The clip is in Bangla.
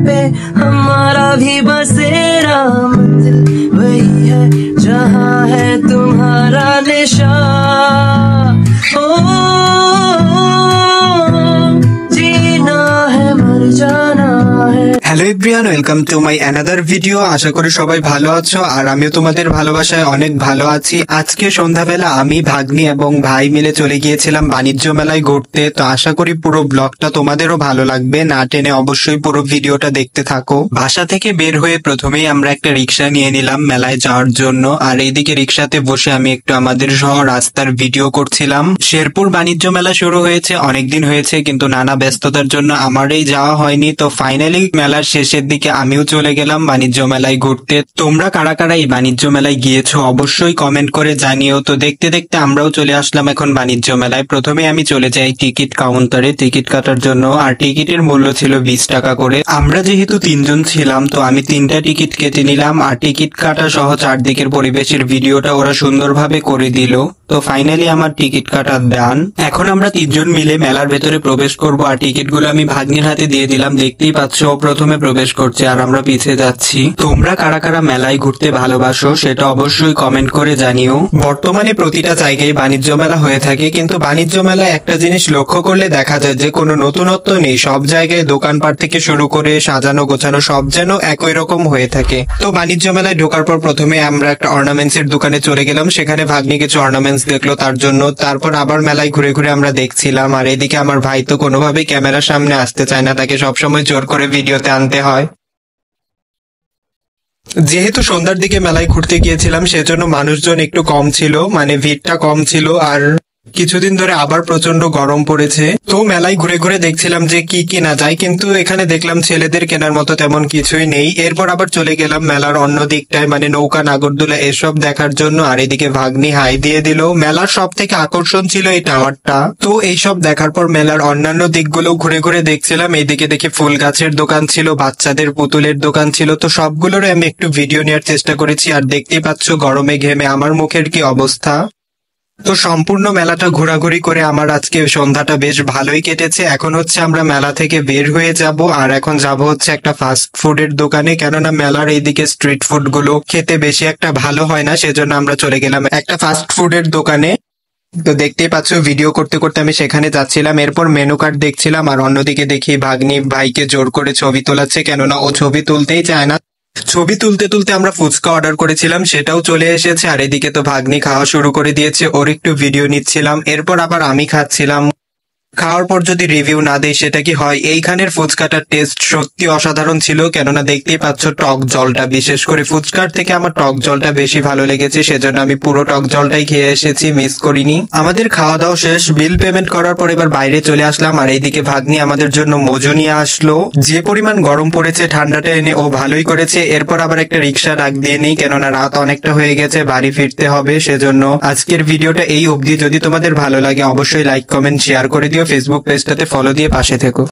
पे हमारा भी बसेरा, मंजिल वही है जहाँ है तुम्हारा निशान। ओ जीना है मर जाना है। Hello everyone, welcome to my another video. আশা করি সবাই ভালো আছো আর আমিও তোমাদের ভালোবাসায় অনেক ভালো আছি। আজকে সন্ধ্যাবেলা আমি, ভাগ্নি এবং ভাই মিলে চলে গিয়েছিলাম বাণিজ্য মেলায় ঘুরতে। তো আশা করি পুরো ব্লগটা তোমাদেরও ভালো লাগবে, না টেনে অবশ্যই পুরো ভিডিওটা দেখতে থাকো। বাসা থেকে বের হয়ে প্রথমেই আমরা একটা রিক্সা নিয়ে নিলাম মেলায় যাওয়ার জন্য, আর এইদিকে রিক্সাতে বসে আমি একটু আমাদের সহ রাস্তার ভিডিও করছিলাম। শেরপুর বাণিজ্য মেলা শুরু হয়েছে অনেকদিন হয়েছে, কিন্তু নানা ব্যস্ততার জন্য আমারই যাওয়া হয়নি। তো ফাইনালি মেলার শেষের দিকে আমিও চলে গেলাম বাণিজ্য মেলায় ঘুরতে। তোমরা কারা কারা এই বাণিজ্য মেলায় গিয়েছো অবশ্যই কমেন্ট করে জানিও। তো দেখতে দেখতে আমরাও চলে আসলাম এখন বাণিজ্য মেলায়। প্রথমে আমি চলে যাই টিকিট কাউন্টারে টিকিট কাটার জন্য, আর টিকিটের মূল্য ছিল 20 টাকা করে। আমরা যেহেতু 3 জন ছিলাম তো আমি 3টা টিকিট কেটে নিলাম, আর টিকিট কাটা সহ চারদিকের পরিবেশের ভিডিওটা ওরা সুন্দরভাবে করে দিল। তো ফাইনালি আমার টিকিট কাটা ডান। এখন আমরা 3 জন মিলে মেলার ভেতরে প্রবেশ করব, আর টিকিটগুলো আমি ভাগ্নির হাতে দিয়ে দিলাম। দেখতেই পাচ্ছ ও প্রথমে প্রবেশ করছে আর আমরা পিছিয়ে যাচ্ছি। তোমরা কারা কারা মেলায় ঘুরতে ভালোবাসো সেটা অবশ্যই কমেন্ট করে জানিও। বর্তমানে প্রতিটা জায়গায় বাণিজ্য মেলা হয়ে থাকে, কিন্তু বাণিজ্য মেলায় একটা জিনিস লক্ষ্য করলে দেখা যায় যে কোনো নতুনত্ব নেই। সব জায়গায় দোকানপাট থেকে শুরু করে সাজানো গোছানো সব যেন একই রকম হয়ে থাকে। তো বাণিজ্য মেলায় ঢোকার পর প্রথমে আমরা একটা অর্নামেন্টস এর দোকানে চলে গেলাম, সেখানে ভাগ্নি কিছু অর্নামেন্টস দেখলো তার জন্য। তারপর আবার মেলায় ঘুরে ঘুরে আমরা দেখছিলাম, আর এদিকে আমার ভাই তো কোনোভাবেই ক্যামেরার সামনে আসতে চায় না, তাকে সবসময় জোর করে ভিডিওতে আনতে হয়। যেহেতু সন্ধ্যার দিকে মেলায় ঘুরতে গিয়েছিলাম সেজন্য মানুষজন একটু কম ছিল, মানে ভিড়টা কম ছিল। আর কিছুদিন ধরে আবার প্রচন্ড গরম পড়েছে। তো মেলায় ঘুরে ঘুরে দেখছিলাম যে কি কেনা যায়, কিন্তু এখানে দেখলাম ছেলেদের কেনার মতো তেমন কিছুই নেই। এরপর আবার চলে গেলাম মেলার অন্য দিকটায়, মানে নৌকা নাগরদোলা এসব দেখার জন্য। আর এদিকে ভাগ্নি হাই দিয়ে দিল। মেলার সব থেকে আকর্ষণ ছিল এই টাওয়ারটা। তো এইসব দেখার পর মেলার অন্যান্য দিকগুলো ঘুরে ঘুরে দেখছিলাম। এইদিকে দেখে ফুল গাছের দোকান ছিল, বাচ্চাদের পুতুলের দোকান ছিল। তো সবগুলোর আমি একটু ভিডিও নেওয়ার চেষ্টা করেছি। আর দেখতেই পাচ্ছ গরমে ঘেমে আমার মুখের কি অবস্থা। তো সম্পূর্ণ মেলাটা ঘোরাঘুরি করে আমার আজকে সন্ধ্যাটা বেশ ভালোই কেটেছে। এখন হচ্ছে আমরা মেলা থেকে বের হয়ে যাব, আর এখন যাব হচ্ছে একটা ফাস্ট ফুডের দোকানে, কেননা মেলার এইদিকে স্ট্রিট ফুড গুলো খেতে বেশি একটা ভালো হয় না, সেজন্য আমরা চলে গেলাম একটা ফাস্ট ফুডের দোকানে। তো দেখতেই পাচ্ছ ভিডিও করতে করতে আমি সেখানে যাচ্ছিলাম। এরপর মেনু কার্ড দেখছিলাম, আর অন্যদিকে দেখি ভাগ্নি ভাইকে জোর করে ছবি তোলাচ্ছে, কেননা ও ছবি তুলতেই চায় না। ছবি তুলতে তুলতে আমরা ফুচকা অর্ডার করেছিলাম, সেটাও চলে এসেছে। আর এদিকে তো ভাগ্নি খাওয়া শুরু করে দিয়েছে, ওর একটু ভিডিও নিচ্ছিলাম। এরপর আবার আমি খাচ্ছিলাম। খাওয়ার পর যদি রিভিউ না দেই সেটা কি হয়। এইখানের ফুচকাটার টেস্ট সত্যি অসাধারণ ছিল, কেননা দেখতেই পাচ্ছ টক জলটা, বিশেষ করে ফুচকার থেকে আমার টক জলটা বেশি ভালো লেগেছে, সেজন্য আমি পুরো টক জলটাই খেয়ে এসেছি, মিস করিনি। আমাদের খাওয়া দাওয়া শেষ, বিল পেমেন্ট করার পর এবার বাইরে চলে আসলাম। আর এইদিকে ভাগ্নি আমাদের জন্য মজু নিয়ে আসলো। যে পরিমাণ গরম পড়েছে ঠান্ডাটা এনে ও ভালোই করেছে। এরপর আবার একটা রিক্সা ডাক দিয়ে নিই, কেননা রাত অনেকটা হয়ে গেছে, বাড়ি ফিরতে হবে। সেজন্য আজকের ভিডিওটা এই অবধি। যদি তোমাদের ভালো লাগে অবশ্যই লাইক কমেন্ট শেয়ার করে দিও, ফেসবুক পেজটাতে ফলো দিয়ে পাশে থেকো।